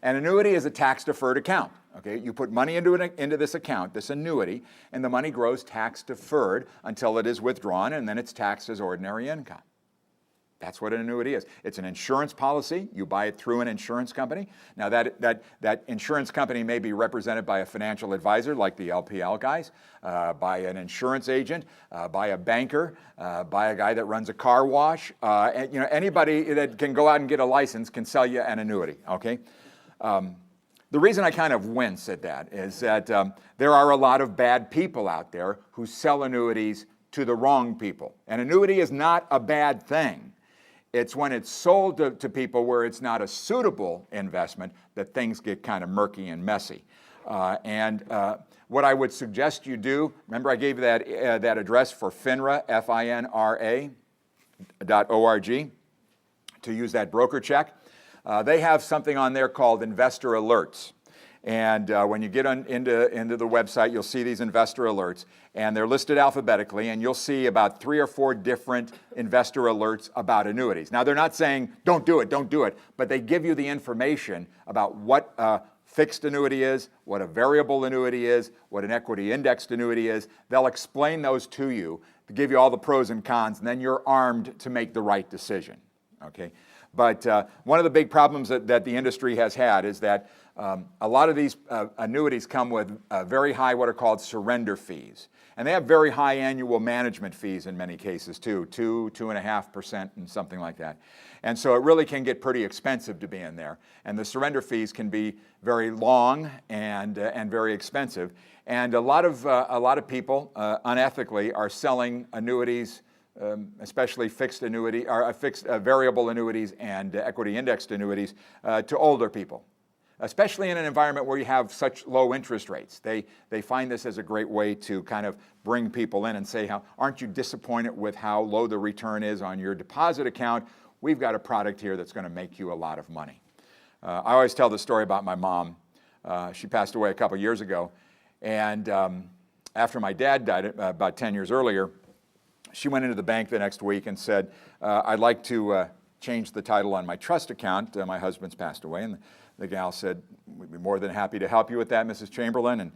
An annuity is a tax-deferred account. Okay, you put money into this account, this annuity, and the money grows tax-deferred until it is withdrawn, and then it's taxed as ordinary income. That's what an annuity is. It's an insurance policy. You buy it through an insurance company. Now that insurance company may be represented by a financial advisor like the LPL guys, by an insurance agent, by a banker, by a guy that runs a car wash. And, you know, anybody that can go out and get a license can sell you an annuity, okay? The reason I kind of wince at that is that there are a lot of bad people out there who sell annuities to the wrong people. An annuity is not a bad thing. It's when it's sold to people where it's not a suitable investment that things get kind of murky and messy. What I would suggest you do, remember I gave you that address for FINRA, FINRA.org, to use that broker check. They have something on there called investor alerts. And when you get into the website, you'll see these investor alerts, and they're listed alphabetically, and you'll see about 3 or 4 different investor alerts about annuities. Now, they're not saying, don't do it, but they give you the information about what a fixed annuity is, what a variable annuity is, what an equity indexed annuity is. They'll explain those to you, to give you all the pros and cons, and then you're armed to make the right decision, okay? But one of the big problems that the industry has had is that a lot of these annuities come with very high what are called surrender fees. And they have very high annual management fees in many cases too, 2.5% and something like that. And so it really can get pretty expensive to be in there. And the surrender fees can be very long and very expensive. And a lot of people unethically are selling annuities, especially fixed annuity or variable annuities and equity indexed annuities to older people, especially in an environment where you have such low interest rates. They find this as a great way to kind of bring people in and say, aren't you disappointed with how low the return is on your deposit account? We've got a product here that's going to make you a lot of money. I always tell the story about my mom. She passed away a couple years ago, and after my dad died about 10 years earlier, she went into the bank the next week and said, I'd like to change the title on my trust account. My husband's passed away, and the gal said, we'd be more than happy to help you with that, Mrs. Chamberlin.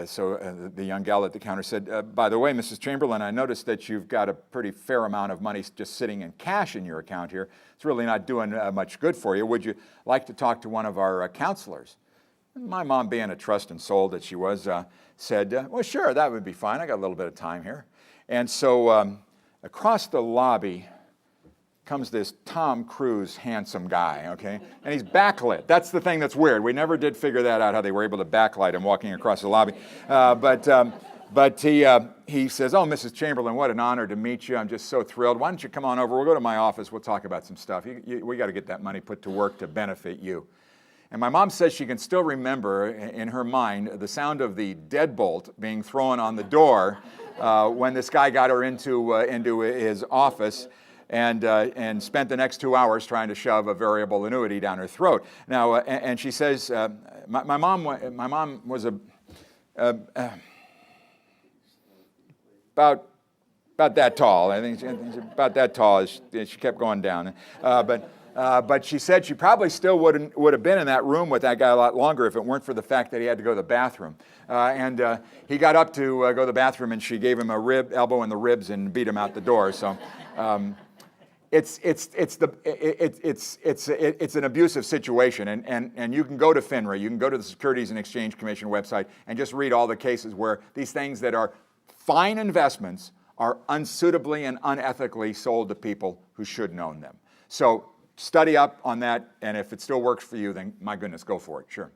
So the young gal at the counter said, by the way, Mrs. Chamberlin, I noticed that you've got a pretty fair amount of money just sitting in cash in your account here. It's really not doing much good for you. Would you like to talk to one of our counselors? And my mom, being a trust and soul that she was, said, well, sure, that would be fine. I got a little bit of time here. And so across the lobby comes this Tom Cruise handsome guy, okay? And he's backlit. That's the thing that's weird. We never did figure that out, how they were able to backlight him walking across the lobby. But he says, oh, Mrs. Chamberlin, what an honor to meet you. I'm just so thrilled. Why don't you come on over? We'll go to my office. We'll talk about some stuff. We got to get that money put to work to benefit you. And my mom says she can still remember in her mind the sound of the deadbolt being thrown on the door when this guy got her into his office and spent the next 2 hours trying to shove a variable annuity down her throat. Now, and she says, my mom was about that tall. I think she's about that tall as she kept going down. But she said she probably still would have been in that room with that guy a lot longer if it weren't for the fact that he had to go to the bathroom. He got up to go to the bathroom, and she gave him a elbow in the ribs and beat him out the door. So it's an abusive situation, and you can go to FINRA, you can go to the Securities and Exchange Commission website and just read all the cases where these things that are fine investments are unsuitably and unethically sold to people who shouldn't own them. So study up on that, and if it still works for you, then my goodness, go for it, sure.